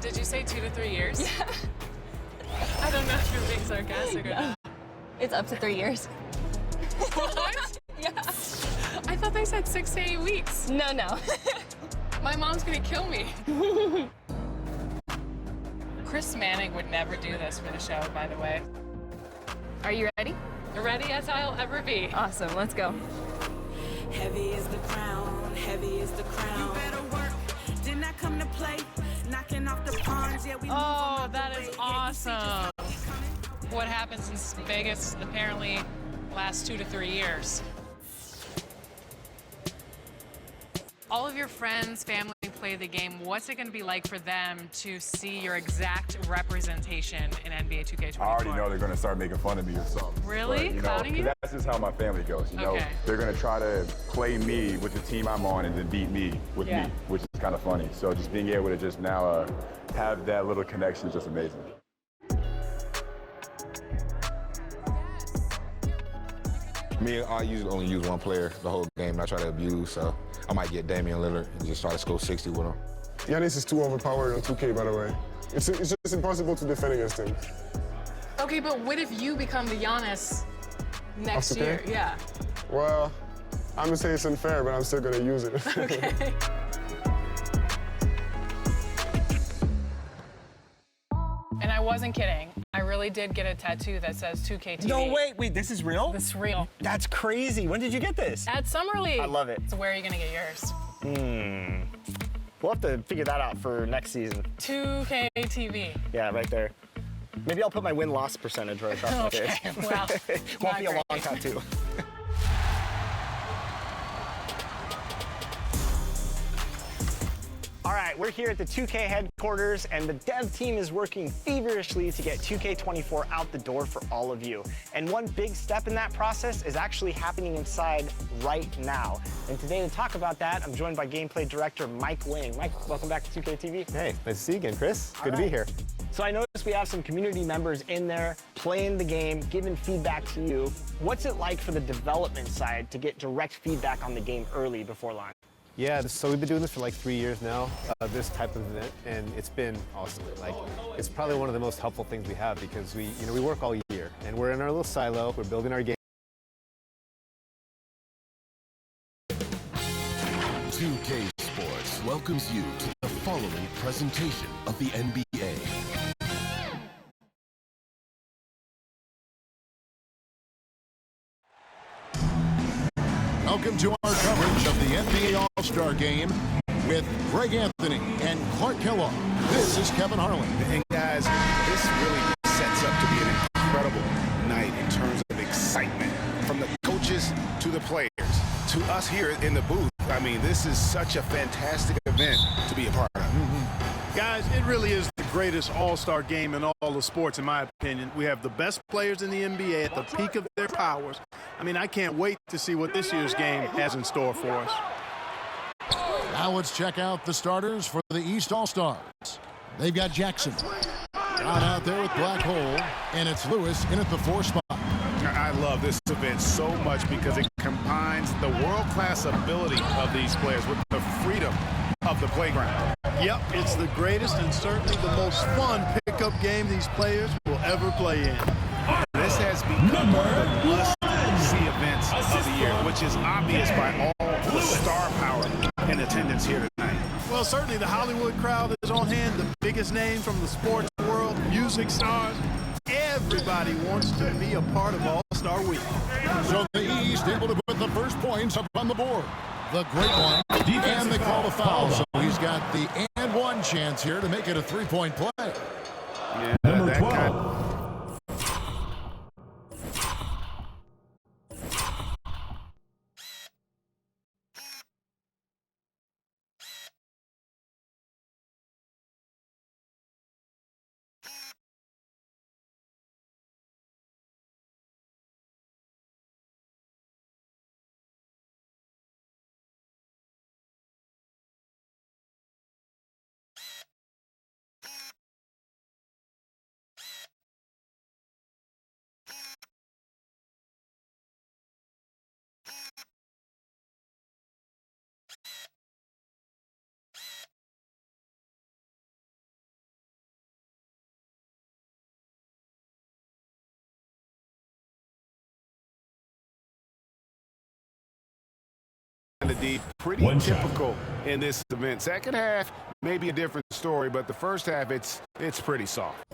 Did you say 2 to 3 years? Yeah. I don't know if you're being sarcastic or not. It's up to 3 years. What? Yeah. I thought they said 6 to 8 weeks. No. My mom's gonna kill me. Chris Manning would never do this for the show, by the way. Are you ready? Ready as I'll ever be. Awesome, let's go. Heavy is the crown, heavy is the crown. You better work, didn't I come to play? Knocking off the pawns, yeah, we Oh, that is awesome. What happens in Vegas apparently lasts 2 to 3 years. All of your friends, family play the game. What's it going to be like for them to see your exact representation in NBA 2K24? I already know they're going to start making fun of me or something. Really? But, Clowning you? That's just how my family goes. You know, they're going to try to play me with the team I'm on and then beat me with me, which is kind of funny. So just being able to just now have that little connection is just amazing. Me, I usually only use one player the whole game. I try to abuse, so I might get Damian Lillard and just try to score 60 with him. Giannis is too overpowered on 2K, by the way. It's just impossible to defend against him. Okay, but what if you become the Giannis next year? Yeah. Well, I'm gonna say it's unfair, but I'm still gonna use it. Okay. And I wasn't kidding. I really did get a tattoo that says 2K TV. No, wait, this is real? This is real. That's crazy. When did you get this? At Summer League. I love it. So where are you gonna get yours? We'll have to figure that out for next season. 2K TV. Yeah, right there. Maybe I'll put my win-loss percentage right across my face. Okay, well, Won't be a not long great. tattoo. All right, we're here at the 2K headquarters, and the dev team is working feverishly to get 2K24 out the door for all of you. And one big step in that process is actually happening inside right now. And today to talk about that, I'm joined by gameplay director Mike Wing. Mike, welcome back to 2K TV. Hey, nice to see you again, Chris. Good to be here. So I noticed we have some community members in there playing the game, giving feedback to you. What's it like for the development side to get direct feedback on the game early before launch? Yeah, so we've been doing this for like 3 years now, this type of event, and it's been awesome. Like, it's probably one of the most helpful things we have because we work all year, and we're in our little silo. We're building our game. 2K Sports welcomes you to the following presentation of the NBA. Welcome to our coverage of the NBA All-Star Game with Greg Anthony and Clark Kellogg. This is Kevin Harlan. And guys, this really sets up to be an incredible night in terms of excitement. From the coaches to the players, to us here in the booth. I mean, this is such a fantastic event to be a part of. Guys, it really is the greatest all-star game in all the sports, in my opinion. We have the best players in the NBA at the peak of their powers. I mean, I can't wait to see what this year's game has in store for us. Now let's check out the starters for the East All-Stars. They've got Jackson out there with Black Hole, and it's Lewis in at the 4 spot. I love this event so much because it combines the world-class ability of these players with the freedom of the playground. Yep, it's the greatest and certainly the most fun pickup game these players will ever play in. This has become one of the must-see events of the year, which is obvious by all the star power in attendance here tonight. Well, certainly the Hollywood crowd is on hand, the biggest names from the sports world, music stars. Everybody wants to be a part of All-Star Week. So the East able to put the first points up on the board. The great one, and they call a foul. So he's got the and one chance here to make it a 3-point play. Yeah, Number 12. D. Pretty typical in this event. Second half, maybe a different story, but the first half, it's pretty soft.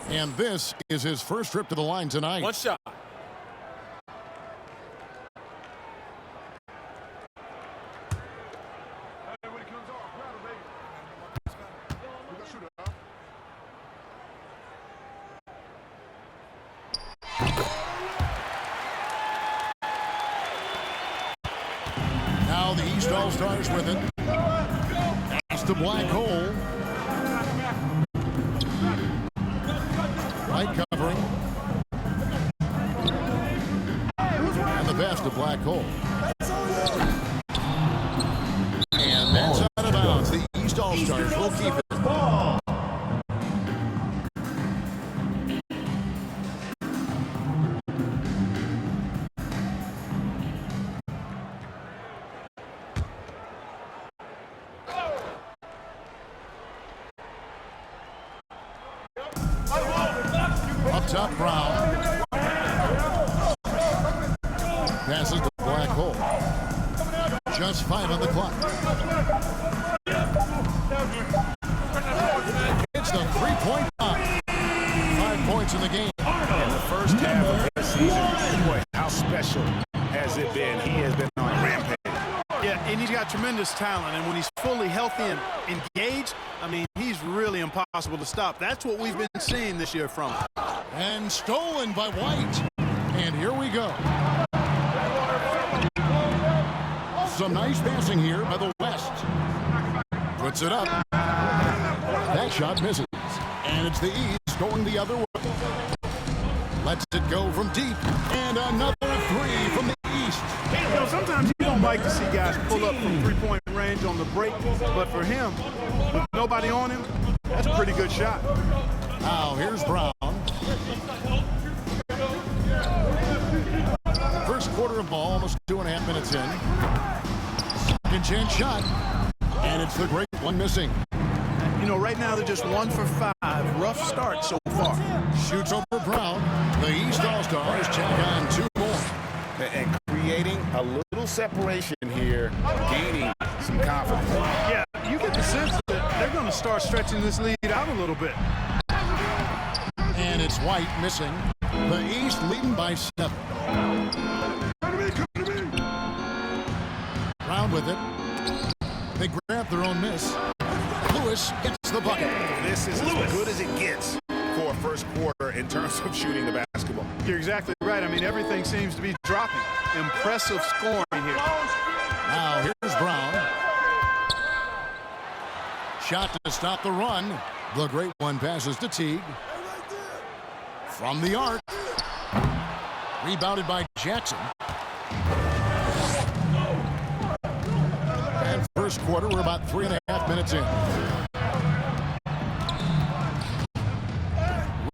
And this is his first trip to the line tonight. One shot. Now the East All-Stars with it. That's the black hole. Light covering. And the best of black hole. And that's out of bounds. The East All-Stars will keep it. Up top, Brown. Passes the black hole. Just 5 on the clock. It's the three-point line. 5 points in the game. In the first half of this season, boy, how special has it been? He has been on a rampage. Yeah, and he's got tremendous talent, and when he's fully healthy and engaged, I mean, he's really impossible to stop. That's what we've been seeing this year from him. And stolen by White. And here we go. Some nice passing here by the West. Puts it up. That shot misses. And it's the East going the other way. Lets it go from deep. And another three from the East. You know, sometimes you don't like to see guys pull up from three-point range on the break, but for him, with nobody on him, that's a pretty good shot. Now here's Brown. First quarter of ball, almost 2.5 minutes in. Second chance shot. And it's the great one missing. You know, right now they're just 1 for 5. Rough start so far. Shoots over Brown. The East All-Stars check on 2 more. And creating a little separation here, gaining some confidence. Yeah, you get the sense that they're going to start stretching this lead out a little bit. And it's White missing. The East leading by 7. Brown with it. They grab their own miss. Lewis gets the bucket. This is as good as it gets for first quarter in terms of shooting the basketball. You're exactly right. I mean, everything seems to be dropping. Impressive scoring here. Now here's Brown. Shot to stop the run. The great one passes to Teague. From the arc. Rebounded by Jackson. And first quarter, we're about 3.5 minutes in.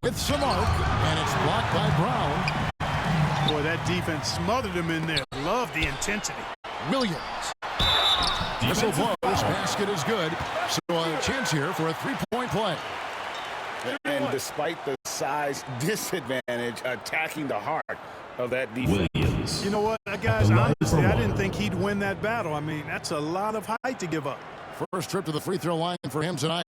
With some arc, and it's blocked by Brown. Boy, that defense smothered him in there. Love the intensity. Williams. Whistle blows, basket is good. So a chance here for a three-point play. And despite the size disadvantage, attacking the heart of that defense. You know what, guys, honestly, I didn't think he'd win that battle. I mean, that's a lot of height to give up. First trip to the free throw line for him tonight.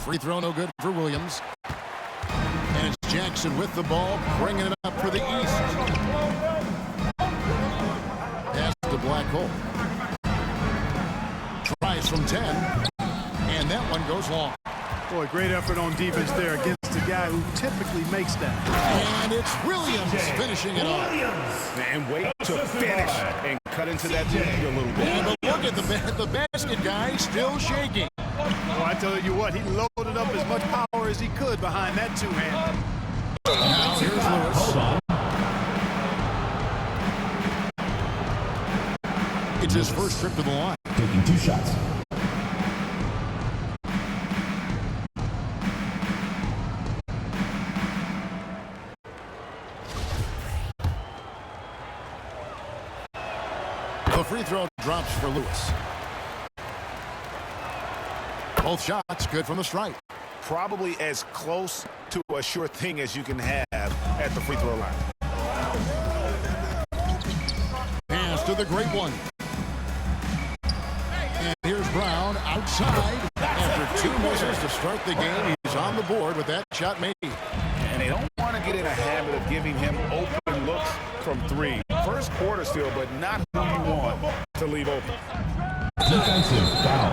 Free throw no good for Williams. And it's Jackson with the ball, bringing it up for the East. Pass to black hole. Tries from 10. And that one goes long. Boy, great effort on defense there against a guy who typically makes that. And it's Williams finishing it off. And wait to finish and cut into that lead a little bit. And look at the basket guy still shaking. Well, I tell you what, he loaded up as much power as he could behind that two-hand. Now here's Lewis. Hold on. It's his first trip to the line. Taking 2 shots. The free throw drops for Lewis. Both shots good from the stripe. Probably as close to a sure thing as you can have at the free throw line. Pass to the great one. And here's Brown outside. After 2 misses to start the game, he's on the board with that shot made. And they don't want to get in a habit of giving him open looks from 3. First quarter still, but not who you want to leave open. Defensive foul.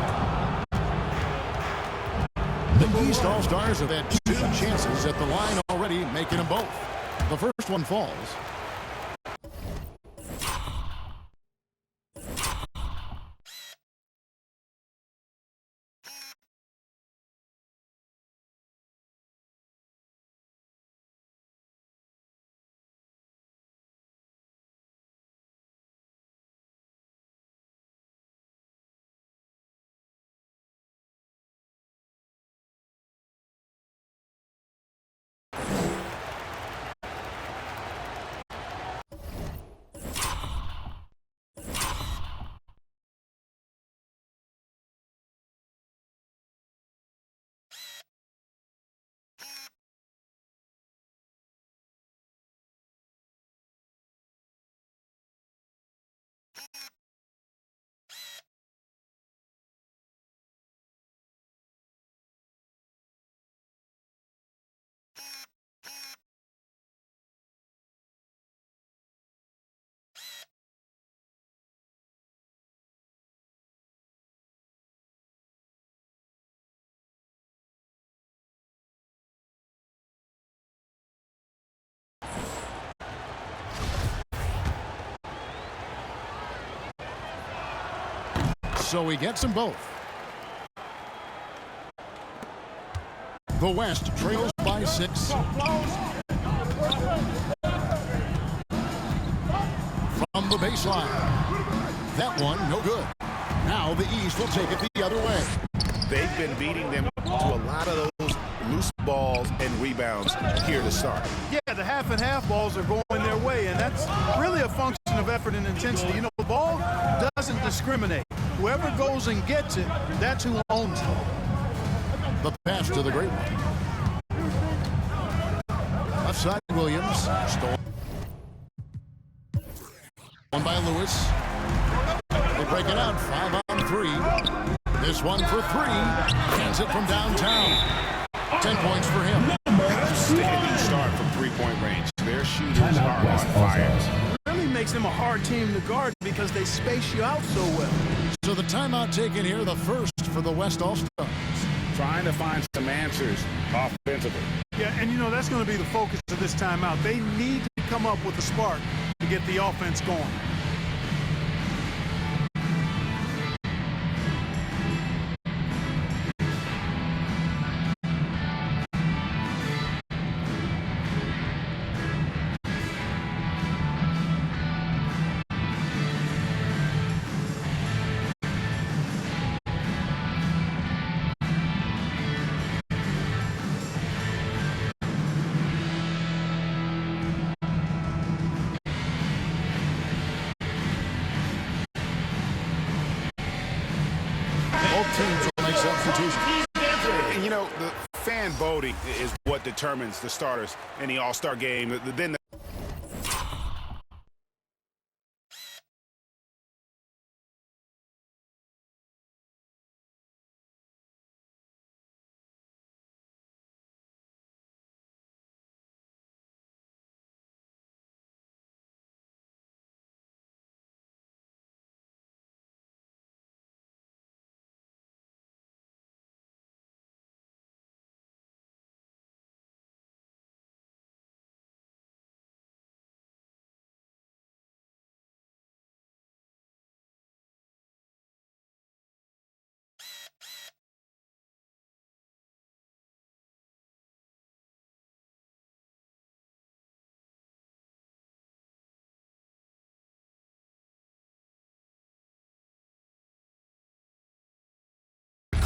The East All-Stars have had 2 chances at the line already, making them both. The first one falls. So he gets them both. The West trails by 6. From the baseline. That one, no good. Now the East will take it the other way. They've been beating them to a lot of those loose balls and rebounds here to start. Yeah, the half and half balls are going their way, and that's really a function of effort and intensity. You know, the ball doesn't discriminate. Whoever goes and gets it, that's who owns it. The pass to the great one. Left side, Williams. Stolen. One by Lewis. They break it out, 5 on 3. This one for 3. Hands it from downtown. 10 points for him. Outstanding start from 3-point range. Their shooters are on fire. Really makes them a hard team to guard because they space you out so well. So the timeout taken here, the first for the West All-Stars. Trying to find some answers offensively. Yeah, and you know, that's going to be the focus of this timeout. They need to come up with a spark to get the offense going. Both teams will make substitutions. And you know, the fan voting is what determines the starters in the All-Star game. Then the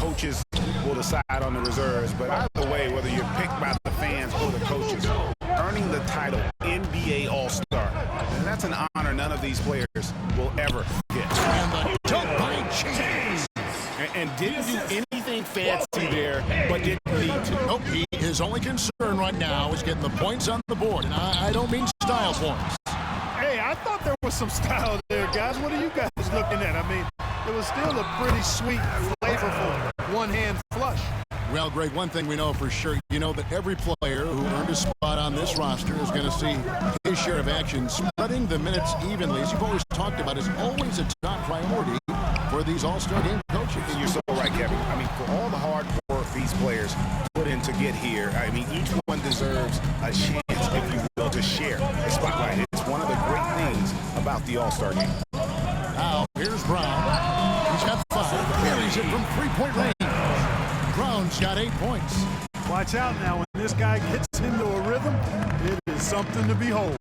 coaches will decide on the reserves. But either way, whether you're picked by the fans or the coaches, earning the title NBA All-Star, and that's an honor none of these players will ever get. And the dunk by James. And didn't do anything fancy there, but didn't need to. Nope, his only concern right now is getting the points on the board. And I don't mean style points. Hey, I thought there was some style there, guys. What are you guys looking at? I mean, it was still a pretty sweet, flavorful one-hand flush. Well, Greg, one thing we know for sure, you know that every player who earned a spot on this roster is going to see his share of action. Spreading the minutes evenly, as you've always talked about, is always a top priority for these All-Star game coaches. And you're so right, Kevin. I mean, for all the hard work these players put in to get here, I mean, each one deserves a chance, if you will, to share the spotlight. It's one of the great things about the All-Star game. Now, here's Brown. He's got 5. Carries it from three-point range. Brown's got 8 points. Watch out now. When this guy gets into a rhythm, it is something to behold.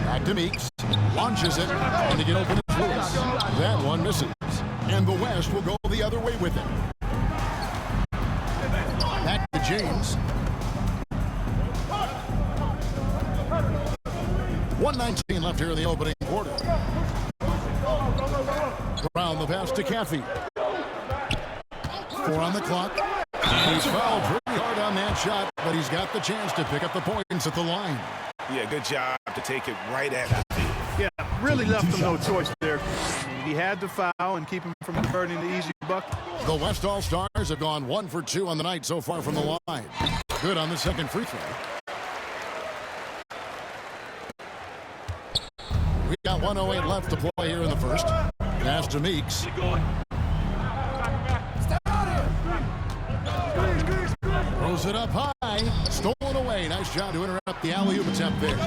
Back to Meeks. Launches it. And to get open is Lewis. That one misses. And the West will go the other way with it. Back to James. 1:19 left here in the opening quarter. Brown the pass to Caffey. 4 on the clock. He's fouled pretty hard on that shot, but he's got the chance to pick up the points at the line. Yeah, good job to take it right at the feet. Yeah, really left him no choice there. He had to foul and keep him from converting the easy bucket. The West All-Stars have gone 1 for 2 on the night so far from the line. Good on the second free throw. We got 1:08 left to play here in the first. Pass to Meeks. Throws it up high. Stolen away. Nice job to interrupt the alley-oop attempt there.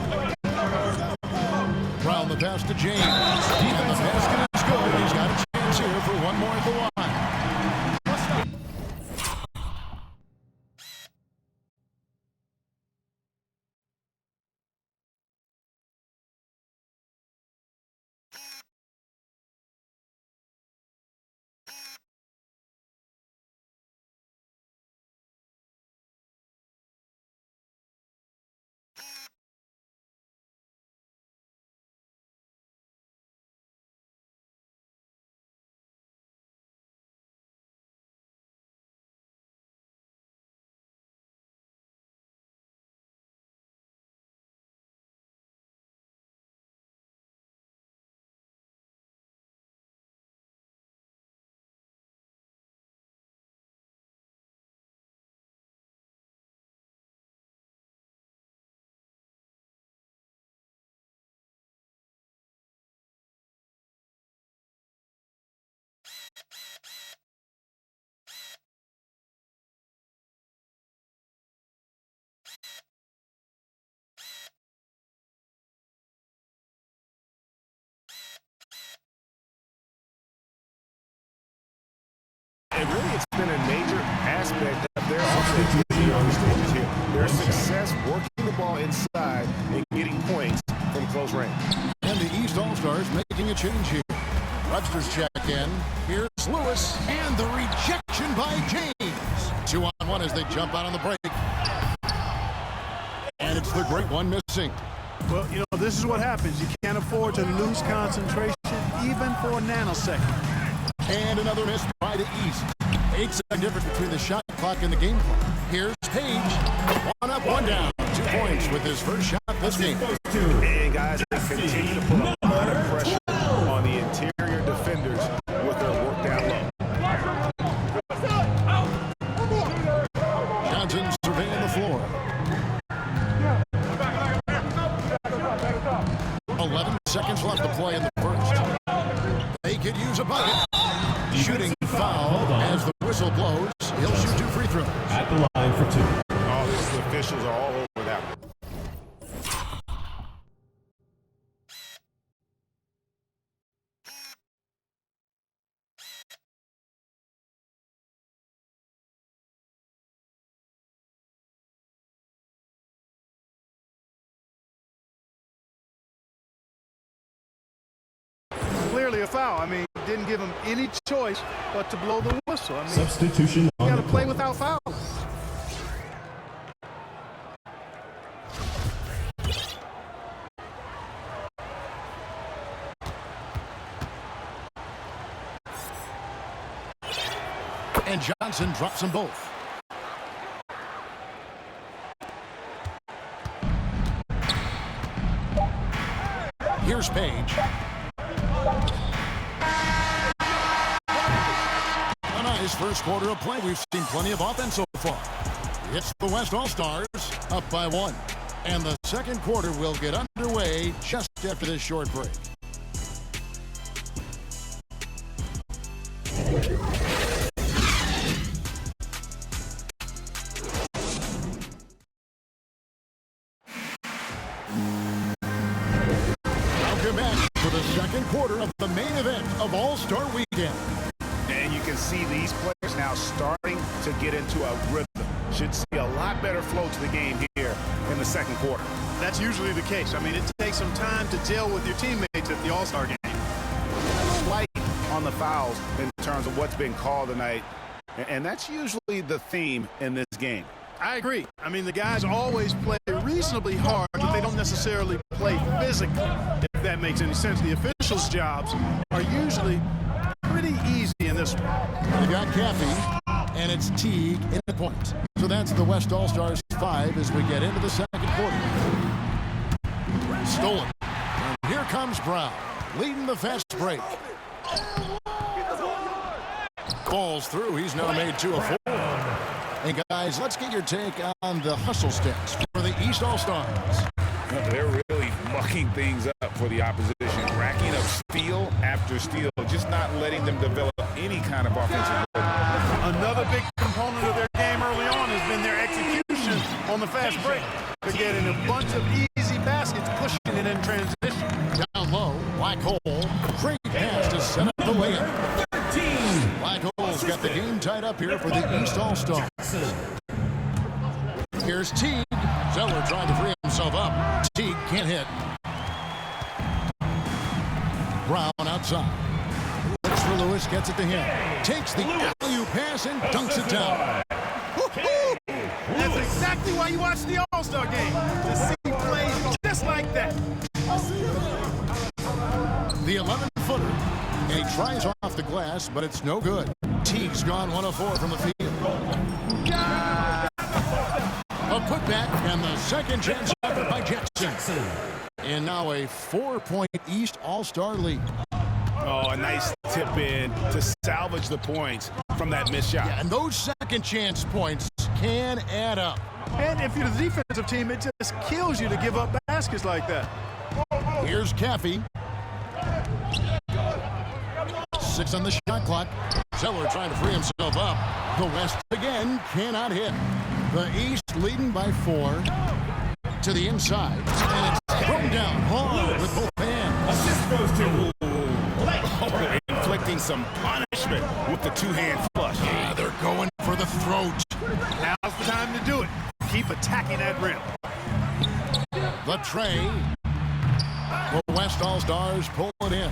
Brown the pass to James. And the basket is good. He's got a chance here for one more at the line. And really, it's been a major aspect of their offense here. Their success working the ball inside and getting points from close range. And the East All-Stars making a change here. Webster's check in. Here's Lewis. And the rejection by James. 2 on 1 as they jump out on the break. And it's the great one missing. Well, you know, this is what happens. You can't afford to lose concentration even for a nanosecond. And another miss by the East. 8-second difference between the shot clock and the game clock. Here's Page. 1 up, 1 down. 2 points with his first shot this game. And guys, they continue to put a lot of pressure on the interior defenders with their work down low. Johnson surveying the floor. 11 seconds left to play in the first. They could use a bucket. Shooting foul as the whistle blows. He'll shoot 2 free throws. At the line for 2. All the officials are all over that one. Clearly a foul. I mean, didn't give him any choice but to blow the whistle. I mean, Substitution you on got the to play court. without fouls. And Johnson drops them both. Here's Page. A nice first quarter of play. We've seen plenty of offense so far. It's the West All-Stars up by 1. And the second quarter will get underway just after this short break. Welcome back for the second quarter of the main event of All-Star Weekend. And you can see these players now starting to get into a rhythm. Should see a lot better flow to the game here in the second quarter. That's usually the case. I mean, it takes some time to gel with your teammates at the All-Star game. Light on the fouls in terms of what's been called tonight. And that's usually the theme in this game. I agree. I mean, the guys always play reasonably hard, but they don't necessarily play physically, if that makes any sense. The officials' jobs are usually pretty easy in this one. We got Caffey, and it's Teague in the point. So that's the West All-Stars 5 as we get into the second quarter. Stolen. And here comes Brown, leading the fast break. Balls through. He's now made 2 of 4. Hey, guys, let's get your take on the hustle stats for the East All-Stars. They're really mucking things up for the opposition, racking up steal after steal, just not letting them develop any kind of offensive play. Another big component of their game early on has been their execution on the fast break. They're getting a bunch of easy baskets, pushing it in transition. Down low, Black Hole. Great pass to set up the layup. Black Hole's got the game tied up here for the East All-Stars. Here's Teague. Zeller trying to free himself up. Teague can't hit. Brown outside. Looks for Lewis, gets it to him. Takes the alley-oop pass and dunks it down. That's exactly why you watch the All-Star game, to see plays just like that. The 11-footer. And he tries off the glass, but it's no good. Teague's gone 1 of 4 from the field. A putback, and the second chance effort by Jackson. And now a 4-point East All-Star lead. Oh, a nice tip in to salvage the points from that missed shot. Yeah, and those second chance points can add up. And if you're the defensive team, it just kills you to give up baskets like that. Here's Caffey. 6 on the shot clock. Zeller trying to free himself up. The West again cannot hit. The East leading by 4 to the inside. And it's thrown down hard with both hands. Assist goes to inflicting some punishment with the 2-hand flush. Yeah, they're going for the throat. Now's the time to do it. Keep attacking that rim. The tray. The West All-Stars pull it in.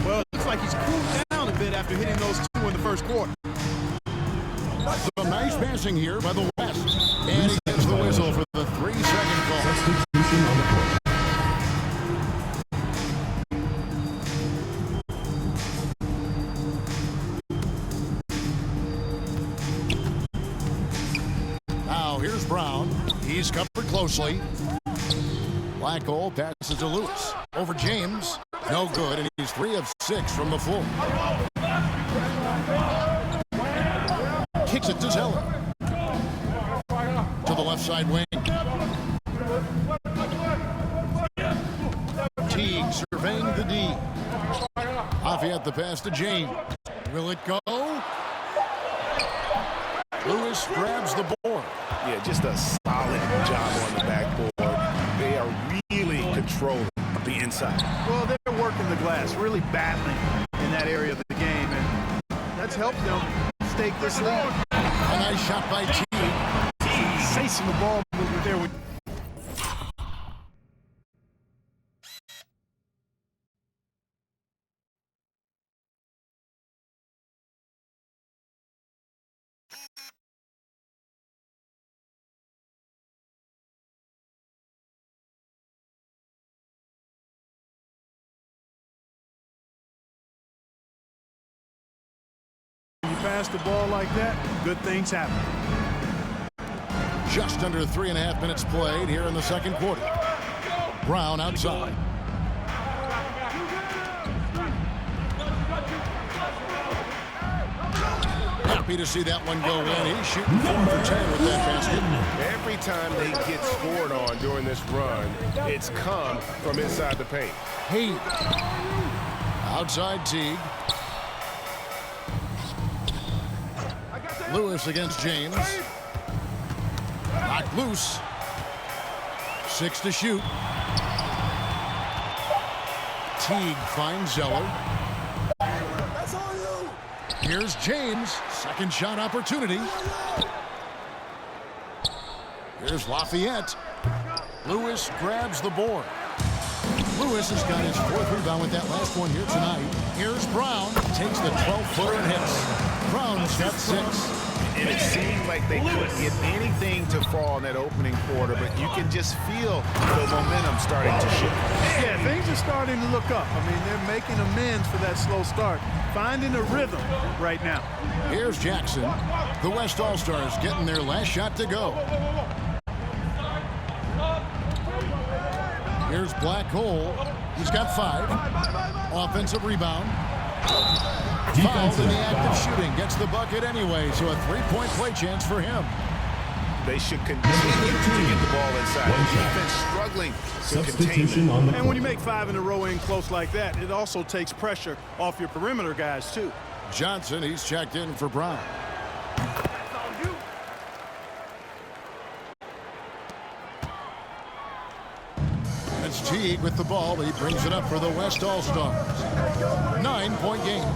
Well, it looks like he's cooled down a bit after hitting those 2 in the first quarter. Some nice passing here by the West. And he gets the whistle for the 3-second call. Substitution on the court. Now here's Brown. He's covered closely. Black Hole passes to Lewis. Over James. No good, and he's 3 of 6 from the floor. Kicks it to Zeller. To the left side wing. Teague surveying the D. Lafayette the pass to James. Will it go? Lewis grabs the board. Yeah, just a solid job on the backboard. They are really controlling the inside. Well, they're working the glass, really battling in that area of the game, and that's helped them stake this lead. A nice shot by Teague. Sensational ball movement there. pass the ball like that, good things happen. Just under 3.5 minutes played here in the second quarter. Brown outside. Happy to see that one go in. He's shooting 4 for 10 with that basket. Every time they get scored on during this run, it's come from inside the paint. Heat. Outside Teague. Lewis against James. Knocked loose. 6 to shoot. Teague finds Zeller. Here's James. Second shot opportunity. Here's Lafayette. Lewis grabs the board. Lewis has got his 4th rebound with that last one here tonight. Here's Brown. Takes the 12-footer and hits. Brown's got 6. And it seemed like they couldn't get anything to fall in that opening quarter, but you can just feel the momentum starting to shift. Yeah, things are starting to look up. I mean, they're making amends for that slow start, finding a rhythm right now. Here's Jackson. The West All-Stars getting their last shot to go. Here's Black Hole. He's got 5. Offensive rebound. Fouled in the act of shooting. Gets the bucket anyway, so a 3-point play chance for him. They should continue to get the ball inside. The defense struggling to contain it. And when you make 5 in a row in close like that, it also takes pressure off your perimeter guys, too. Johnson, he's checked in for Brown. It's Teague with the ball. He brings it up for the West All-Stars. 9-point game.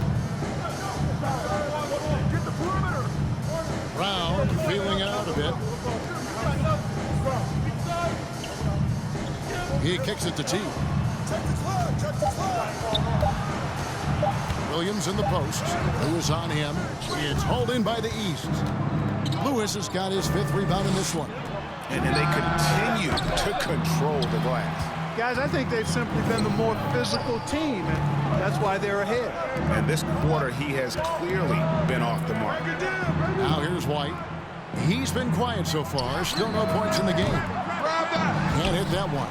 Brown feeling it out a bit. He kicks it to Teague. Williams in the post. Lewis on him. It's hauled in by the East. Lewis has got his 5th rebound in this one. And then they continue to control the glass. Guys, I think they've simply been the more physical team, and that's why they're ahead. And this quarter, he has clearly been off the mark. Now here's White. He's been quiet so far. Still no points in the game. Can't hit that one.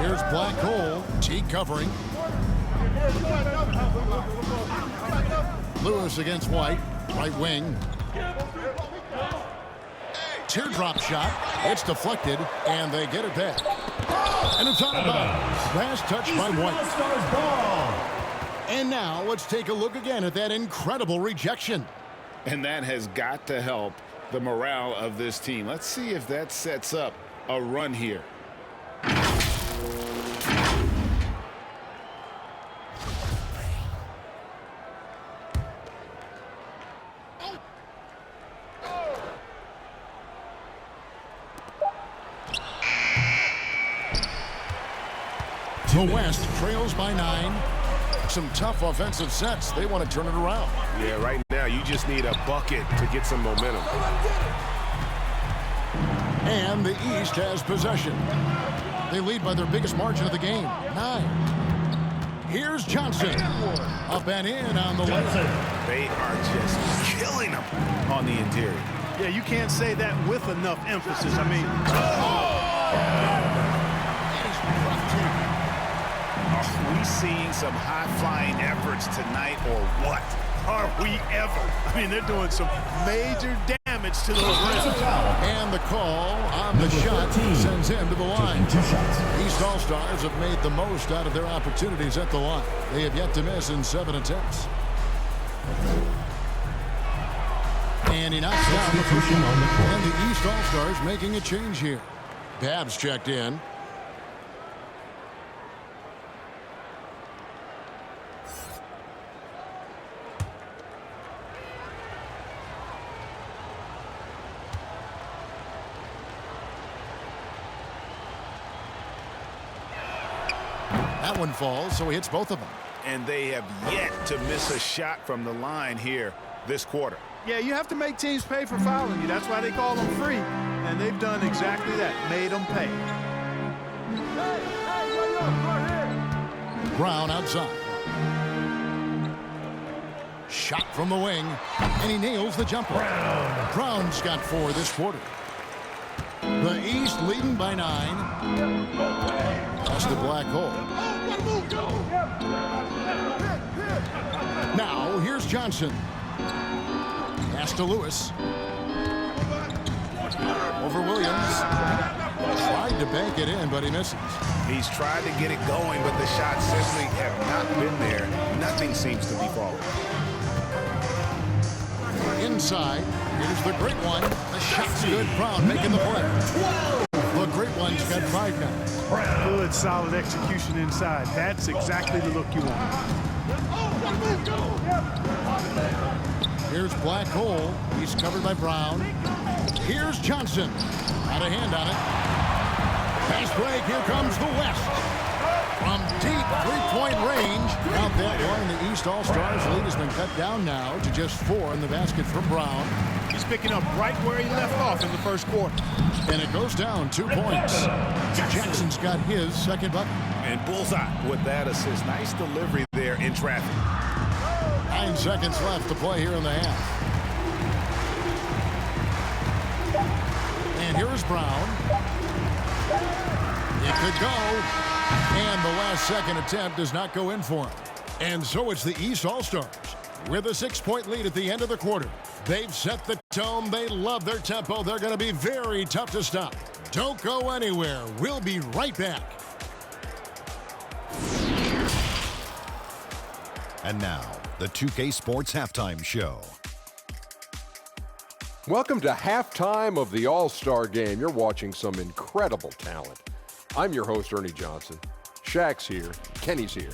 Here's Black Hole. Teague covering. Lewis against White. Right wing. Teardrop shot. It's deflected, and they get it back. And it's out of bounds. Last touch by White. And now let's take a look again at that incredible rejection. And that has got to help the morale of this team. Let's see if that sets up a run here. The West trails by 9. Some tough offensive sets. They want to turn it around. Yeah, right now you just need a bucket to get some momentum. And the East has possession. They lead by their biggest margin of the game, 9. Here's Johnson. Up and in on the layup. They are just killing them on the interior. Yeah, you can't say that with enough emphasis. I mean, are we seeing some high-flying efforts tonight, or what? Are we ever? I mean, they're doing some major damage to those rims. And the call on the shot sends him to the line. East All-Stars have made the most out of their opportunities at the line. They have yet to miss in 7 attempts. And he knocks down the first one. And the East All-Stars making a change here. Babs checked in. That one falls, so he hits both of them. And they have yet to miss a shot from the line here this quarter. Yeah, you have to make teams pay for fouling you. That's why they call them free. And they've done exactly that, made them pay. Brown outside. Shot from the wing, and he nails the jumper. Brown's got 4 this quarter. The East leading by 9. That's the black hole. Now, here's Johnson. Pass to Lewis. Over Williams. Tried to bank it in, but he misses. He's tried to get it going, but the shots simply have not been there. Nothing seems to be falling. Inside, here's the great one. The shot's good. Brown making the play. The great one's got 5 now. Good, solid execution inside. That's exactly the look you want. Here's Black Hole. He's covered by Brown. Here's Johnson. Got a hand on it. Pass break. Here comes the West. From deep 3-point range. Count that one. The East All-Stars lead has been cut down now to just 4 in the basket from Brown. He's picking up right where he left off in the first quarter. And it goes down 2 points. Jackson's got his second bucket. And bullseye with that assist. Nice delivery there in traffic. 9 seconds left to play here in the half. And here is Brown. It could go. And the last second attempt does not go in for him. And so it's the East All-Stars with a 6-point lead at the end of the quarter. They've set the tone. They love their tempo. They're going to be very tough to stop. Don't go anywhere. We'll be right back. And now, the 2K Sports Halftime Show. Welcome to halftime of the All-Star Game. You're watching some incredible talent. I'm your host, Ernie Johnson. Shaq's here. Kenny's here.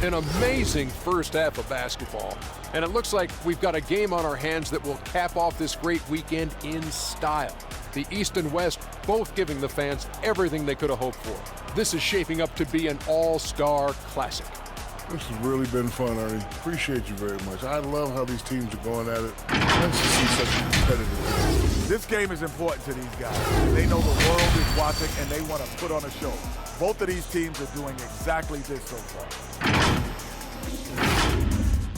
An amazing first half of basketball. And it looks like we've got a game on our hands that will cap off this great weekend in style. The East and West both giving the fans everything they could have hoped for. This is shaping up to be an all-star classic. This has really been fun, Ernie. Appreciate you very much. I love how these teams are going at it. Nice to see such a competitive game. This game is important to these guys. They know the world is watching, and they want to put on a show. Both of these teams are doing exactly this so far.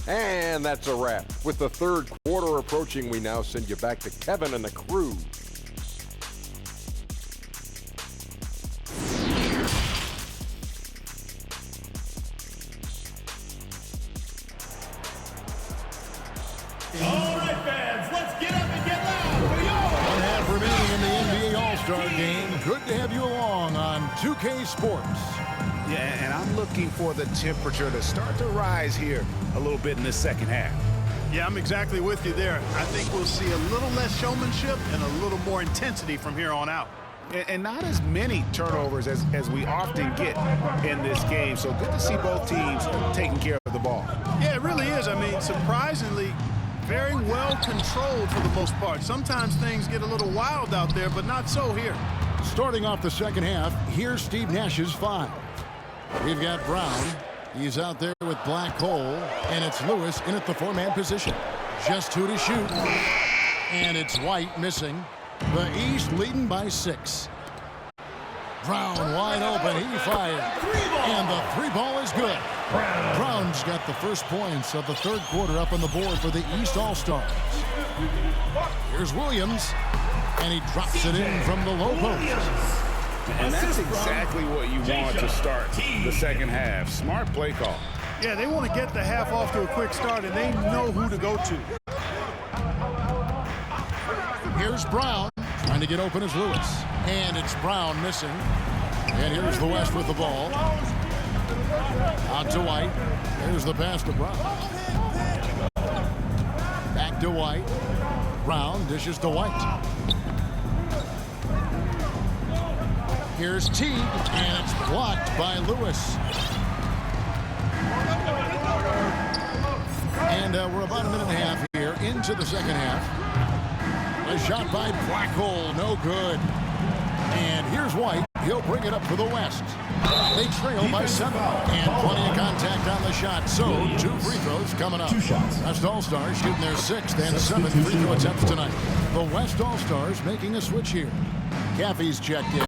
And that's a wrap. With the third quarter approaching, we now send you back to Kevin and the crew. All right, fans, let's get up and get loud. 1 half remaining in the NBA All-Star Game. Good to have you along on 2K Sports. Yeah, and I'm looking for the temperature to start to rise here a little bit in the second half. Yeah, I'm exactly with you there. I think we'll see a little less showmanship and a little more intensity from here on out. And not as many turnovers as we often get in this game. So good to see both teams taking care of the ball. Yeah, it really is. I mean, surprisingly, very well controlled for the most part. Sometimes things get a little wild out there, but not so here. Starting off the second half, here's Steve Nash's 5. We've got Brown. He's out there with Black Hole, and it's Lewis in at the 4-man position. Just 2 to shoot. And it's White missing. The East leading by 6. Brown wide open. He fired. And the 3-ball is good. Brown's got the first points of the third quarter up on the board for the East All-Stars. Here's Williams. And he drops it in from the low post. And that's exactly what you want to start the second half. Smart play call. Yeah, they want to get the half off to a quick start, and they know who to go to. Here's Brown trying to get open as Lewis. And it's Brown missing. And here's the West with the ball. Out to White. Here's the pass to Brown. Back to White. Brown dishes to White. Here's Teague, and it's blocked by Lewis. And we're about a minute and a half here into the second half. A shot by Black Hole, no good. And here's White. He'll bring it up for the West. They trail by 7. And plenty of contact on the shot. So, 2 free throws coming up. 2 shots. West All-Stars shooting their 6th and 7th free throw attempts tonight. The West All-Stars making a switch here. Caffey's checked in.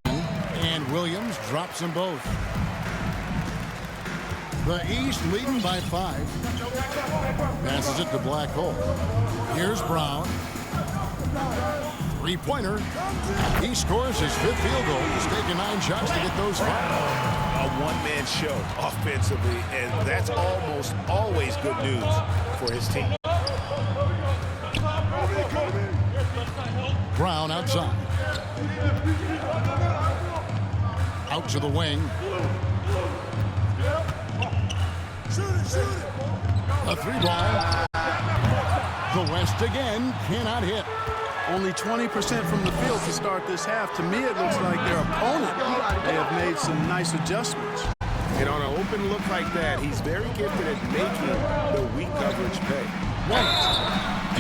And Williams drops them both. The East leading by 5. Passes it to Black Hole. Here's Brown. Three-pointer. He scores his 5th field goal. He's taken 9 shots to get those 5. A one-man show offensively, and that's almost always good news for his team. Brown outside. Out to the wing. A 3-ball. The West again cannot hit. Only 20% from the field to start this half. To me, it looks like their opponent may have made some nice adjustments. And on an open look like that, he's very gifted at making the weak coverage pay.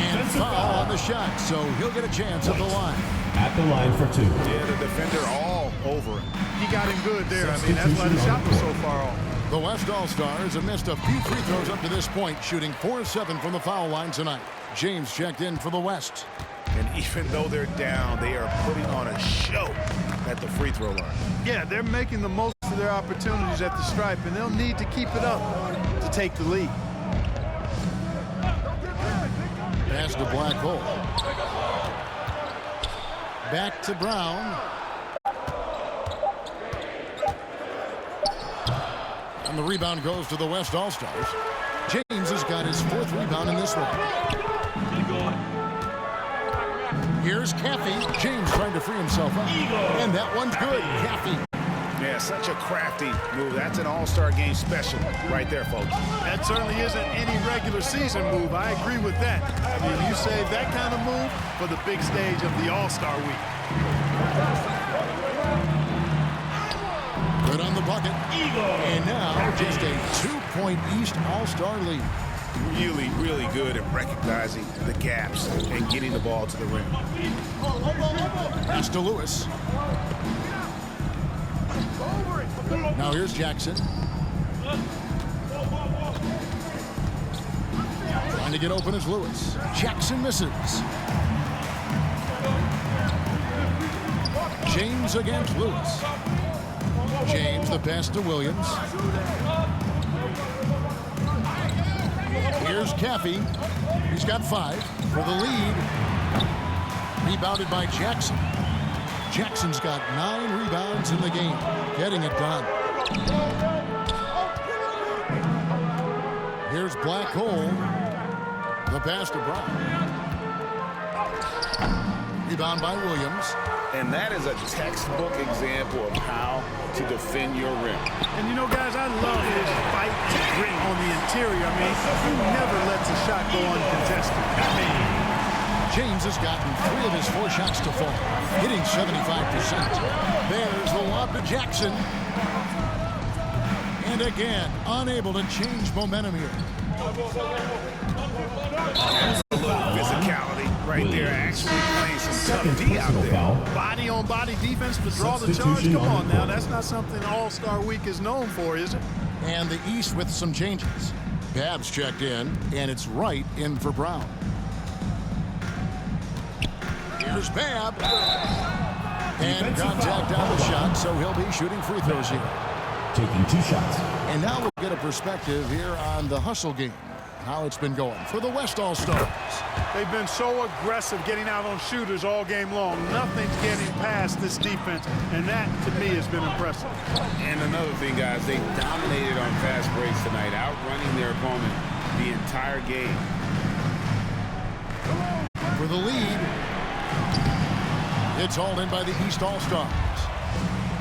And foul on the shot, so he'll get a chance at the line. At the line for 2. Yeah, the defender all over him. He got him good there. I mean, that's why the shot was so far off. The West All-Stars have missed a few free throws up to this point, shooting 4-7 from the foul line tonight. James checked in for the West. And even though they're down, they are putting on a show at the free throw line. Yeah, they're making the most of their opportunities at the stripe, and they'll need to keep it up to take the lead. Pass to Black Hole. Back to Brown. And the rebound goes to the West All-Stars. James has got his 4th rebound in this one. Here's Caffey. James trying to free himself up. And that one's good. Caffey. Yeah, such a crafty move. That's an all-star game special right there, folks. That certainly isn't any regular season move. I agree with that. I mean, you save that kind of move for the big stage of the All-Star Week. Good on the bucket. And now just a 2-point East All-Star lead. Really, really good at recognizing the gaps and getting the ball to the rim. Pass to Lewis. Now here's Jackson. Trying to get open is Lewis. Jackson misses. James against Lewis. James the pass to Williams. Here's Caffey. He's got 5 for the lead. Rebounded by Jackson. Jackson's got 9 rebounds in the game. Getting it done. Here's Black Hole. The pass to Brown. Rebound by Williams. And that is a textbook example of how to defend your rim. And you know, guys, I love his fight to grit on the interior. I mean, he never lets a shot go uncontested. I mean, James has gotten 3 of his 4 shots to fall, hitting 75%. There's the lob to Jackson. And again, unable to change momentum here. Physicality right there, actually playing some tough D out there. Body on body defense to draw the charge. Come on now, that's not something All-Star Week is known for, is it? And the East with some changes. Babs checked in, and it's Wright in for Brown. Here's Babb. And contact on the shot, so he'll be shooting free throws here. Taking 2 shots. And now we'll get a perspective here on the hustle game. How it's been going for the West All-Stars. They've been so aggressive getting out on shooters all game long. Nothing's getting past this defense, and that, to me, has been impressive. And another thing, guys, they dominated on fast breaks tonight, outrunning their opponent the entire game. For the lead, it's hauled in by the East All-Stars.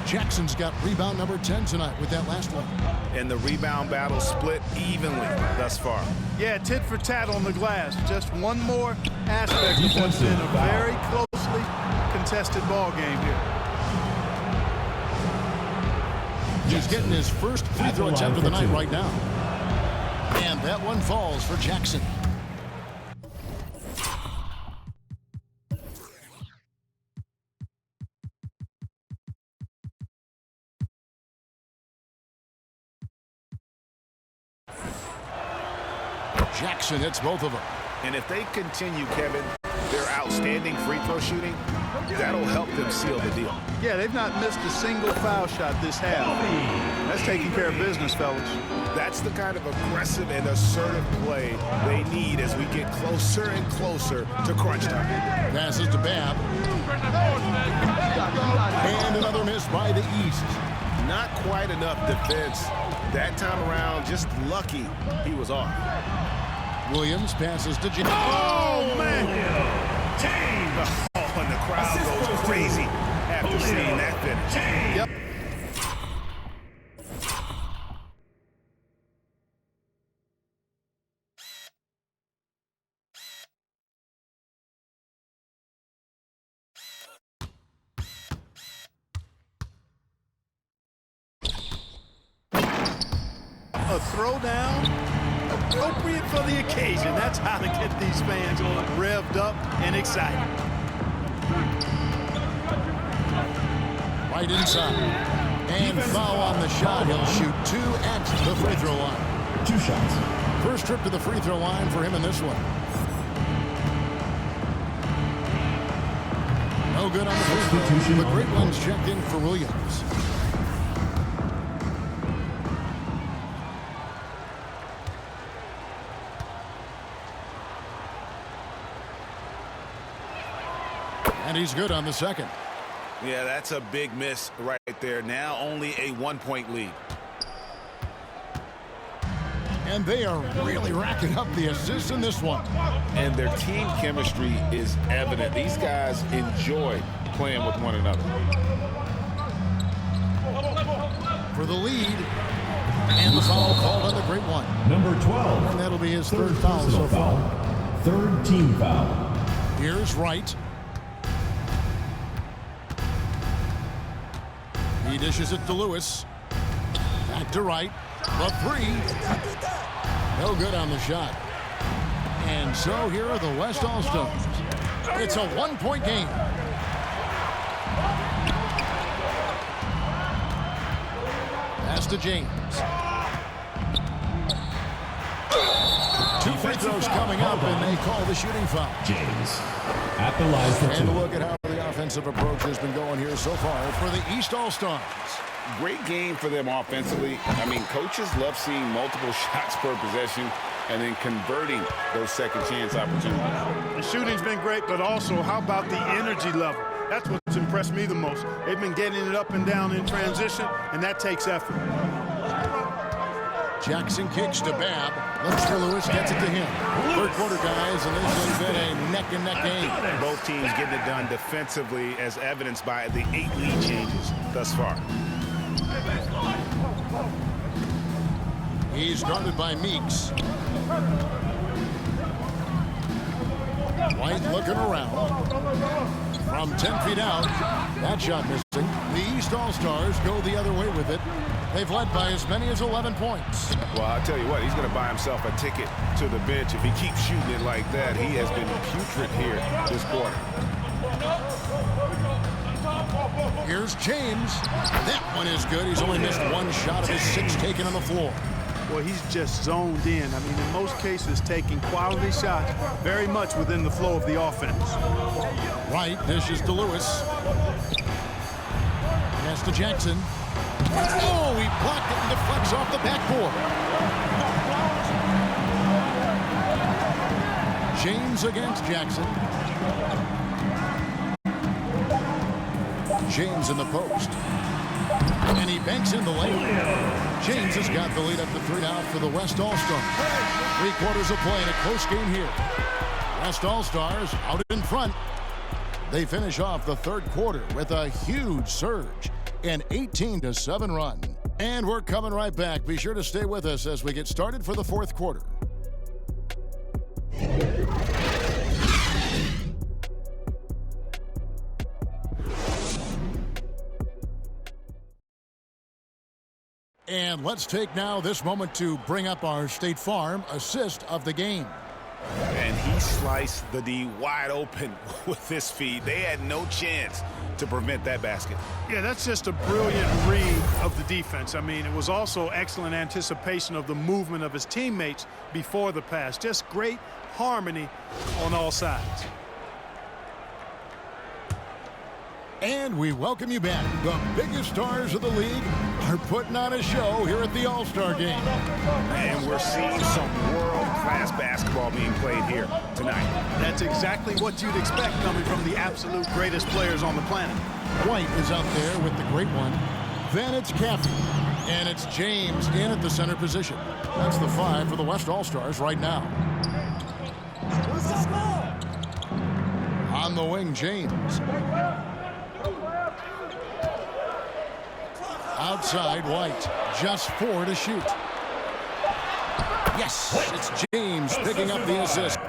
Jackson's got rebound number 10 tonight with that last one. And the rebound battle split evenly thus far. Yeah, tit for tat on the glass. Just one more aspect of what's been a very closely contested ball game here. He's getting his first free throw attempt of the night right now. And that one falls for Jackson. Jackson hits both of them. And if they continue, Kevin, their outstanding free throw shooting, that'll help them seal the deal. Yeah, they've not missed a single foul shot this half. That's taking care of business, fellas. That's the kind of aggressive and assertive play they need as we get closer and closer to crunch time. Passes to Babb. And another miss by the East. Not quite enough defense. That time around, just lucky he was off. Williams passes to James. Oh, man! Oh, and the crowd goes crazy after seeing that finish. Yep. A throwdown appropriate for the occasion. That's how to get these fans revved up and excited. Right inside. And foul on the shot. He'll shoot 2 at the free throw line. 2 shots. First trip to the free throw line for him in this one. No good on the free throw. The great one's checked in for Williams. And he's good on the second. Yeah, that's a big miss right there. Now only a 1-point lead. And they are really racking up the assists in this one. And their team chemistry is evident. These guys enjoy playing with one another. For the lead. And the foul called on the great one. Number 12. And that'll be his third foul so far. Third team foul. Here's Wright. He dishes it to Lewis. Back to Wright. The 3. No good on the shot. And so here are the West All-Stars. It's a 1-point game. Pass to James. 2 free throws coming up, and they call the shooting foul. James at the line for 2. And look at how the offensive approach has been going here so far for the East All-Stars. Great game for them offensively. I mean, coaches love seeing multiple shots per possession and then converting those second chance opportunities. The shooting's been great, but also how about the energy level? That's what's impressed me the most. They've been getting it up and down in transition, and that takes effort. Jackson kicks to Babb. Looks for Lewis, gets it to him. Third quarter, guys, and this has been a neck-and-neck game. Both teams getting it done defensively, as evidenced by the 8 lead changes thus far. He's guarded by Meeks. White looking around. From 10 feet out, that shot missing. The East All-Stars go the other way with it. They've led by as many as 11 points. Well, I'll tell you what, he's going to buy himself a ticket to the bench if he keeps shooting it like that. He has been putrid here this quarter. Here's James. That one is good. He's only missed 1 shot of his 6 taken on the floor. Well, he's just zoned in. I mean, in most cases, taking quality shots very much within the flow of the offense. Wright dishes to Lewis. Pass to Jackson. Oh, he blocked it and deflects off the backboard. James against Jackson. James in the post. And he banks in the lane. James has got the lead up to 3 now for the West All-Stars. 3 quarters of play in a close game here. West All-Stars out in front. They finish off the third quarter with a huge surge, an 18-7 run. And we're coming right back. Be sure to stay with us as we get started for the fourth quarter. And let's take now this moment to bring up our State Farm assist of the game. And he sliced the D wide open with his feet. They had no chance to prevent that basket. Yeah, that's just a brilliant read of the defense. I mean, it was also excellent anticipation of the movement of his teammates before the pass. Just great harmony on all sides. And we welcome you back. The biggest stars of the league are putting on a show here at the All-Star Game. And we're seeing some world-class basketball being played here tonight. That's exactly what you'd expect coming from the absolute greatest players on the planet. White is out there with the great one. Then it's Caffey. And it's James in at the center position. That's the 5 for the West All-Stars right now. On the wing, James. Outside, White. Just 4 to shoot. Yes, it's James picking up the assist.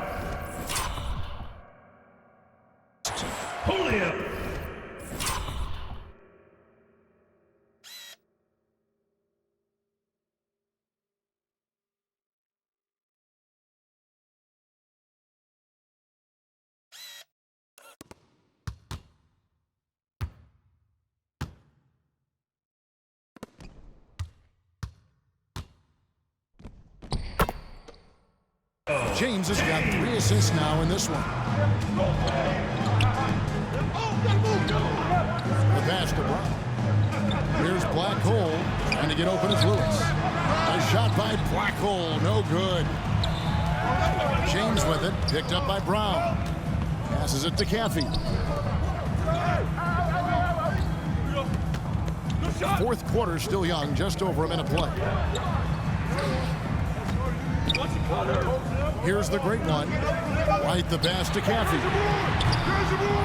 James has got 3 assists now in this one. The pass to Brown. Here's Black Hole trying to get open as Lewis. A shot by Black Hole, no good. James with it, picked up by Brown. Passes it to Caffey. Fourth quarter still young, just over a minute play. Here's the great one. White the pass to Caffey.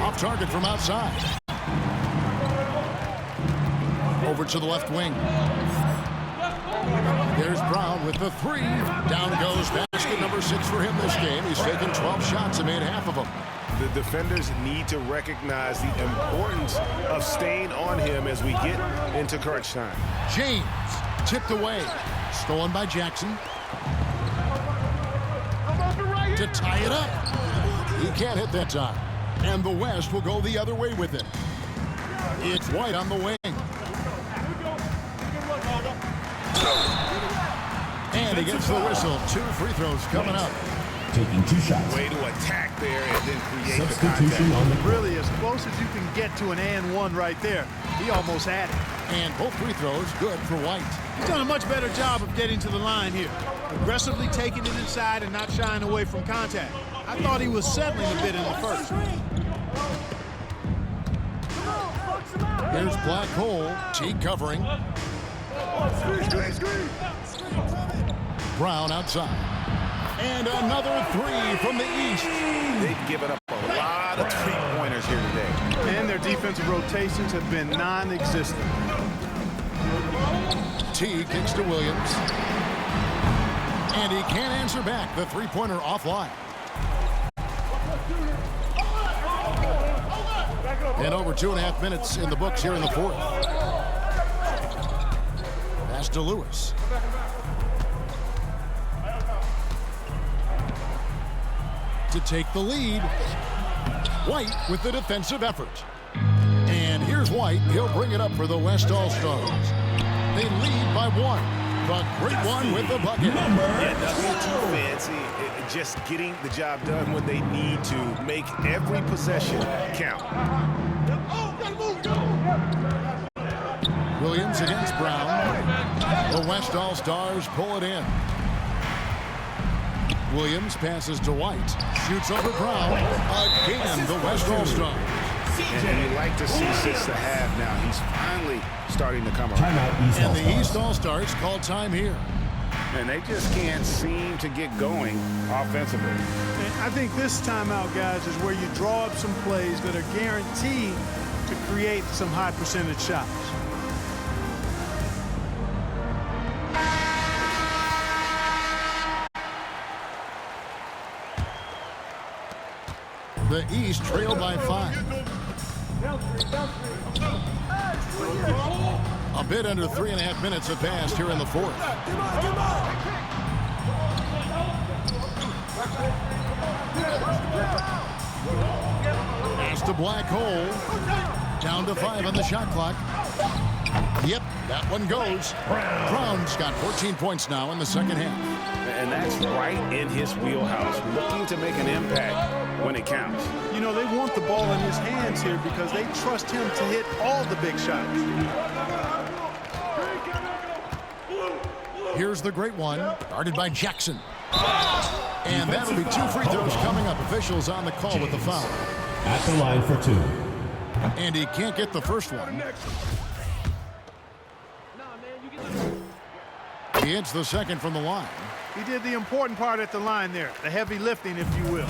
Off target from outside. Over to the left wing. There's Brown with the 3. Down goes basket number 6 for him this game. He's taken 12 shots and made half of them. The defenders need to recognize the importance of staying on him as we get into crunch time. James tipped away. Stolen by Jackson. To tie it up. He can't hit that time. And the West will go the other way with it. It's White on the wing. And he gets the whistle. 2 free throws coming up. Taking 2 shots. Way to attack there and then create the Substitution on the court. Really as close as you can get to an and 1 right there. He almost had it. And both free throws good for White. He's done a much better job of getting to the line here. Aggressively taking it inside and not shying away from contact. I thought he was settling a bit in the first. Here's Black Hole. T covering. Brown outside. And another 3 from the East. They've given up a lot of 3-pointers here today. And their defensive rotations have been non-existent. T kicks to Williams. And he can't answer back. The 3-pointer offline. And over 2.5 minutes in the books here in the 4th. Pass to Lewis. To take the lead. White with the defensive effort. And here's White. He'll bring it up for the West All-Stars. They lead by 1. The great one with the bucket. Yeah, nothing too fancy. Just getting the job done when they need to. Make every possession count. Williams against Brown. The West All-Stars pull it in. Williams passes to White. Shoots over Brown. Again, the West All-Stars. And you like to see 6 to have now. He's finally starting to come around. And the East All-Stars call time here. And they just can't seem to get going offensively. And I think this timeout, guys, is where you draw up some plays that are guaranteed to create some high percentage shots. The East trail by 5. A bit under 3.5 minutes have passed here in the 4th. Pass to Black Hole. Down to 5 on the shot clock. Yep, that one goes. Brown's got 14 points now in the second half. And that's right in his wheelhouse, looking to make an impact when it counts. You know, they want the ball in his hands here because they trust him to hit all the big shots. Here's the great one, guarded by Jackson. And that'll be 2 free throws coming up. Officials on the call with the foul. At the line for 2. And he can't get the first one. He hits the second from the line. He did the important part at the line there, the heavy lifting, if you will.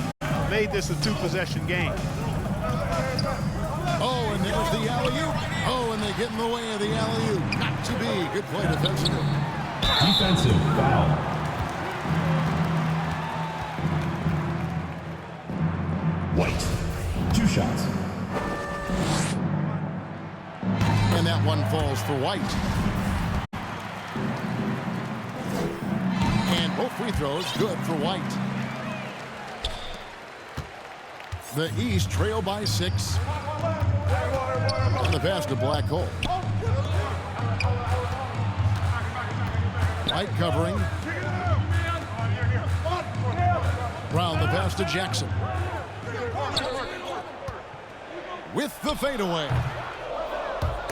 Made this a 2-possession game. Oh, and there's the alley-oop. Oh, and they get in the way of the alley-oop. Not to be. Good play defensively. Defensive foul. White. 2 shots. And that one falls for White. And both free throws good for White. The East trail by 6. And the pass to Black Hole. White covering. Brown the pass to Jackson. With the fadeaway.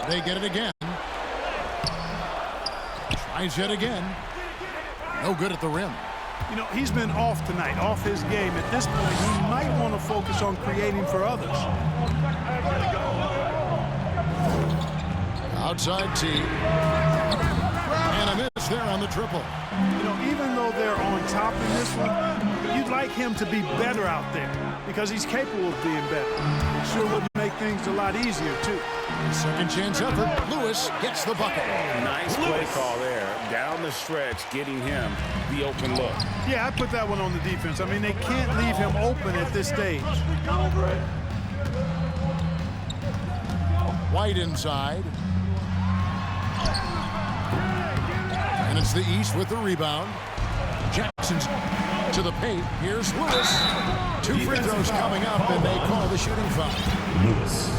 They get it again. Tries it again. No good at the rim. You know, he's been off tonight, off his game. At this point, he might want to focus on creating for others. Outside T. And a miss there on the triple. You know, even though they're on top in this one, you'd like him to be better out there because he's capable of being better. Sure would make things a lot easier, too. Second chance effort. Lewis gets the bucket. Nice play call there. Down the stretch, getting him the open look. Yeah, I put that one on the defense. I mean, they can't leave him open at this stage. White inside. And it's the East with the rebound. Jackson's to the paint. Here's Lewis. 2 free throws coming up, and they call the shooting foul. Lewis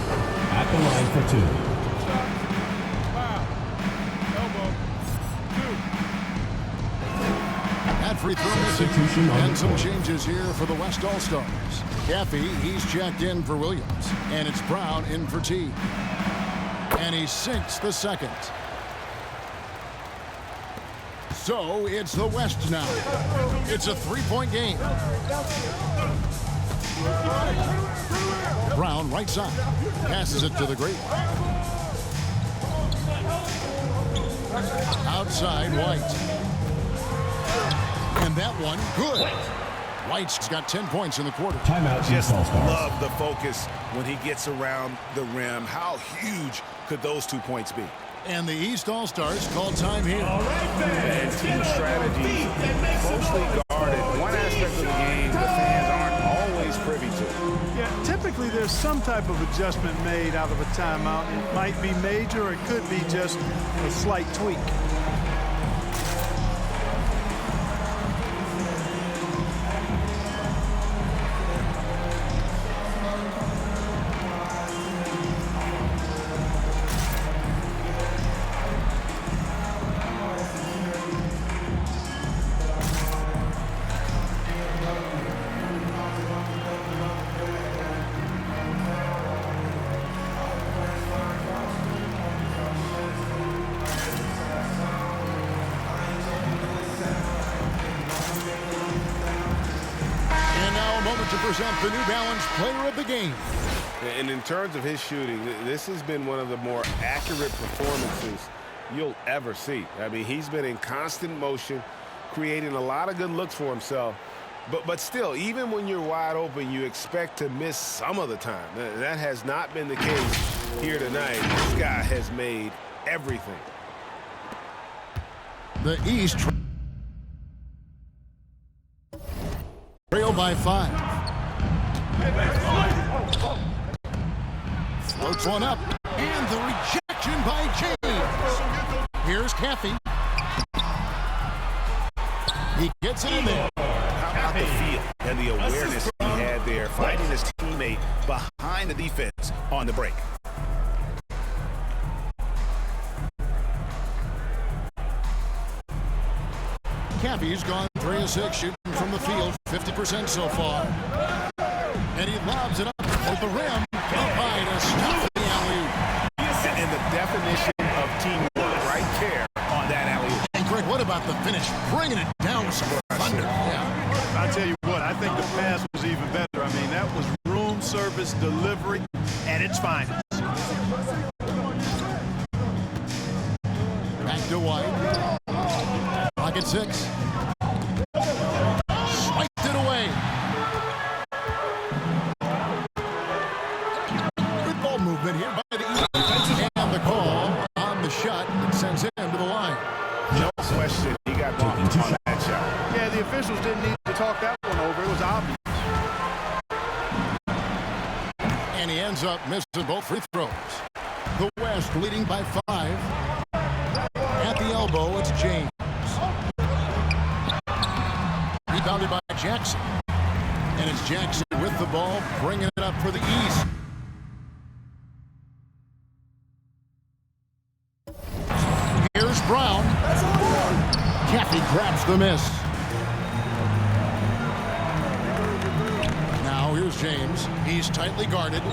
at the line for 2. That free throw missing. And some changes here for the West All-Stars. Caffey, he's checked in for Williams. And it's Brown in for T. And he sinks the second. So it's the West now. It's a 3-point game. Brown right side. Passes it to the great one. Outside White. And that one, good. White's got 10 points in the quarter. Timeout. Just love the focus when he gets around the rim. How huge could those 2 points be? And the East All-Stars call time here. And team strategy closely guarded. One aspect of the game the fans aren't always privy to. Yeah, typically there's some type of adjustment made out of a timeout. It might be major or it could be just a slight tweak. To present the New Balance Player of the Game. And in terms of his shooting, this has been one of the more accurate performances you'll ever see. I mean, he's been in constant motion, creating a lot of good looks for himself. But still, even when you're wide open, you expect to miss some of the time. That has not been the case here tonight. This guy has made everything. The East trail by 5. Floats one up, and the rejection by James. Here's Caffey. He gets it in there. How about the feel and the awareness he had there, finding his teammate behind the defense on the break. Caffey's gone 3 of 6 shooting from the field, 50% so far. And he lobs it up at the rim. Up high to stop the alley-oop. And the definition of teamwork right there on that alley-oop. And Greg, what about the finish? Bringing it down with some thunder. Yeah. I tell you what, I think the pass was even better. I mean, that was room service delivery at its finest. Back to White. Clock at 6. Swiped it away. Good ball movement here by the Eagles. And the call on the shot that sends him to the line. No question, he got bumped on that shot. Yeah, the officials didn't need to talk that one over. It was obvious. And he ends up missing both free throws. The West leading by 5. At the elbow, it's James. Rebounded by Jackson. And it's Jackson with the ball, bringing it up for the East. Here's Brown. Caffey grabs the miss. Now here's James. He's tightly guarded.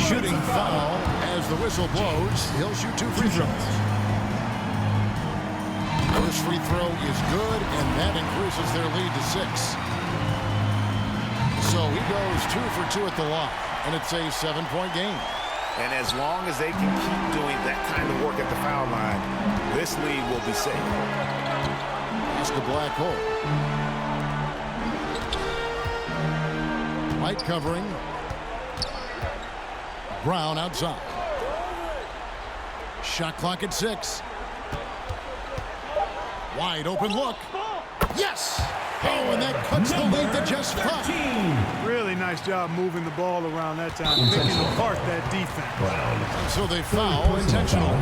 Shooting foul as the whistle blows. He'll shoot 2 free throws. First free throw is good, and that increases their lead to 6. So he goes 2 for 2 at the line, and it's a 7-point game. And as long as they can keep doing that kind of work at the foul line, this lead will be safe. Past the black hole. White covering. Brown outside. Shot clock at 6. Wide open look. Yes! Oh, and that cuts the lead to just 5. Really nice job moving the ball around that time, picking apart that defense. And so they foul intentionally.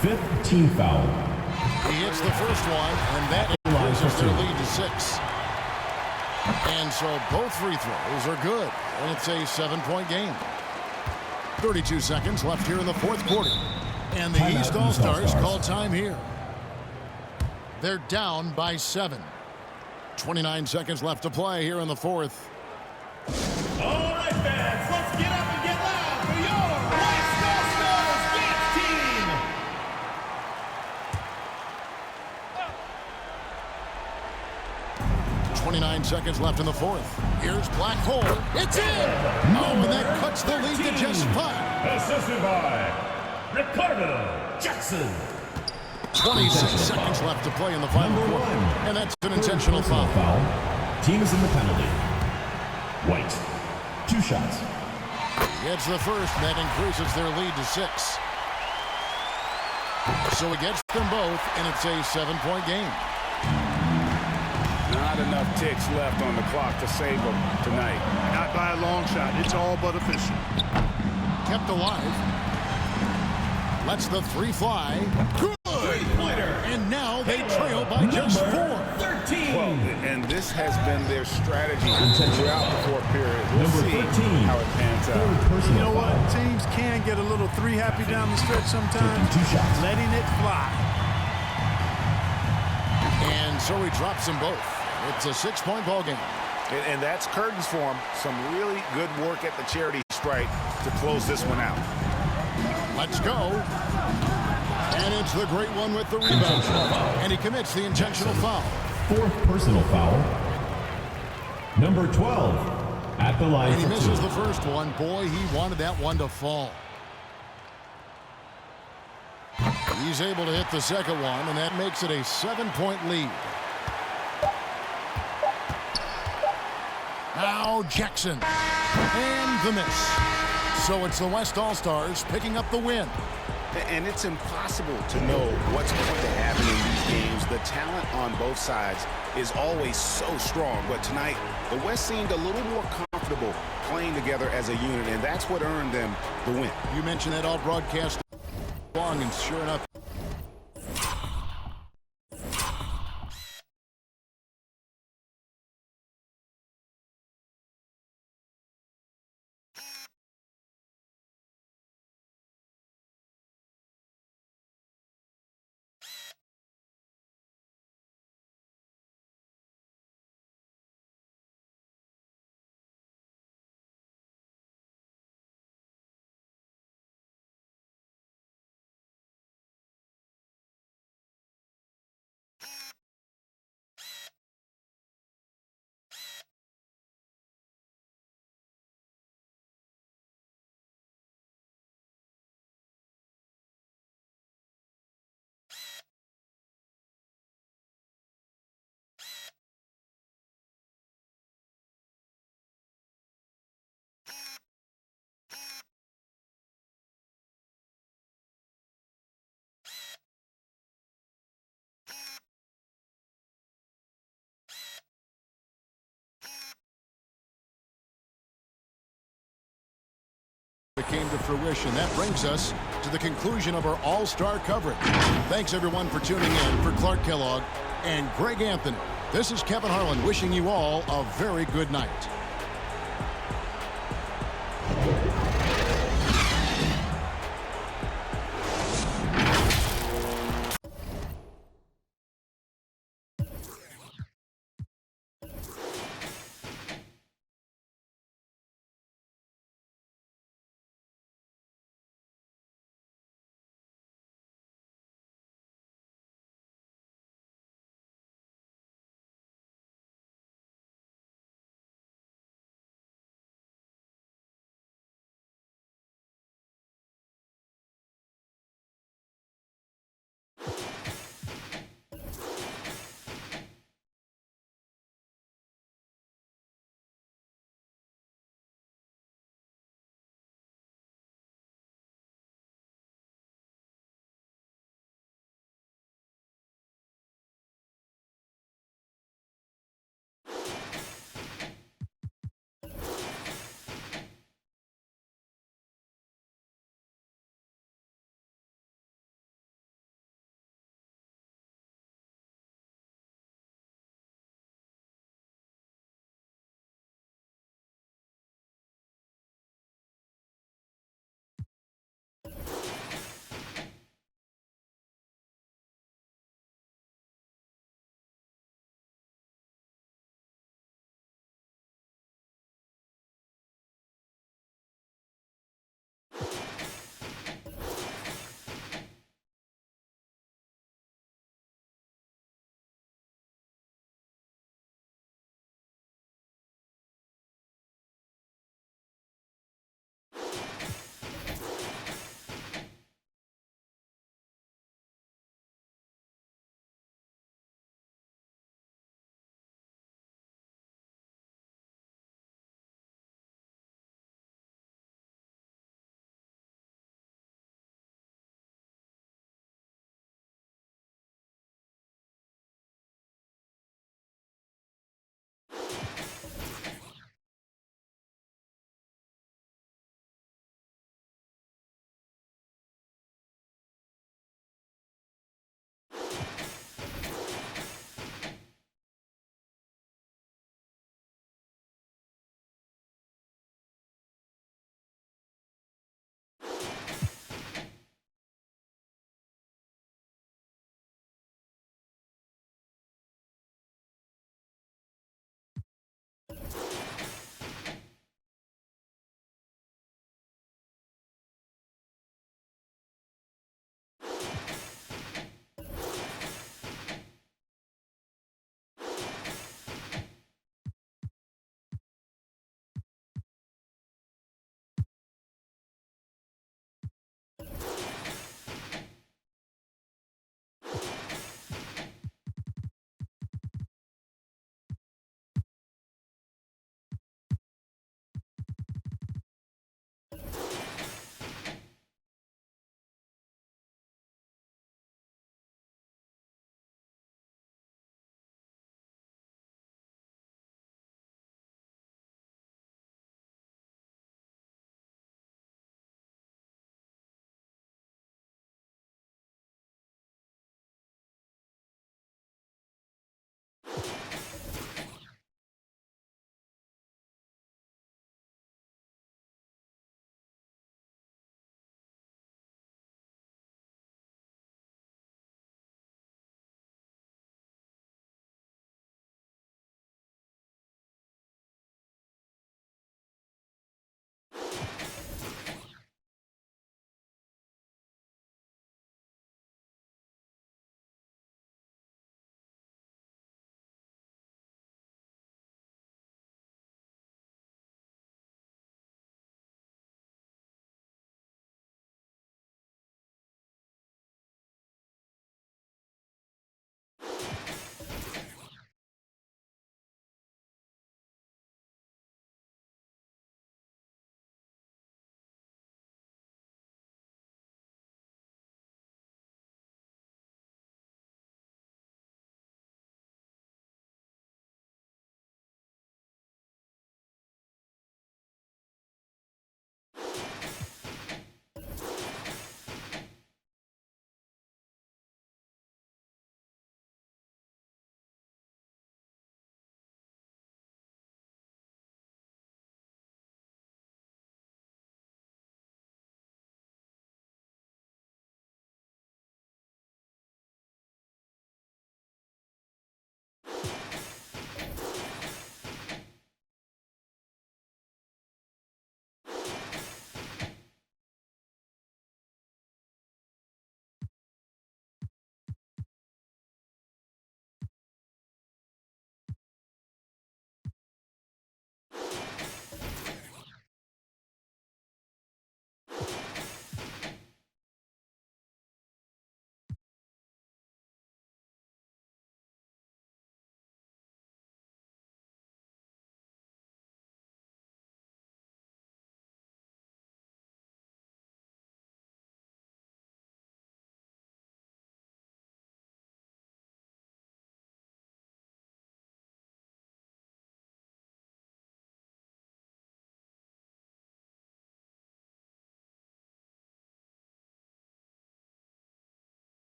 5th team foul. He hits the first one, and that increases their lead to 6. And so both free throws are good, and it's a 7-point game. 32 seconds left here in the 4th quarter. And the East All-Stars call time here. They're down by 7. 29 seconds left to play here in the 4th. All right, fans, let's get up and get loud for your West All-Stars dance team. 29 seconds left in the 4th. Here's Black Hole. It's in! Oh, and that cuts the lead to just 5. Assisted by Ricardo Jackson. 26 seconds left to play in the final quarter. And that's an intentional foul. Team is in the penalty. White. 2 shots. Gets the first, and that increases their lead to 6. So he gets them both, and it's a 7-point game. Not enough ticks left on the clock to save them tonight. Not by a long shot. It's all but official. Kept alive. Lets the 3 fly. Good! And now they trail by just 4. 13. Well, and this has been their strategy throughout the 4th period. We'll see how it pans out. You know what? Teams can get a little 3 happy down the stretch sometimes. 2 shots. Letting it fly. And so he drops them both. It's a 6-point ball game. And that's curtains for him. Some really good work at the charity stripe to close this one out. Let's go. And it's the great one with the rebound. And he commits the intentional foul. 4th personal foul. Number 12 at the line And he for 2. misses the first one. Boy, he wanted that one to fall. He's able to hit the second one, and that makes it a 7-point lead. Now Jackson. And the miss. So it's the West All-Stars picking up the win. And it's impossible to know what's going to happen in these games. The talent on both sides is always so strong. But tonight, the West seemed a little more comfortable playing together as a unit, and that's what earned them the win. You mentioned that all broadcast long, and sure enough, to fruition. That brings us to the conclusion of our all-star coverage. Thanks, everyone, for tuning in. For Clark Kellogg and Greg Anthony, this is Kevin Harlan wishing you all a very good night.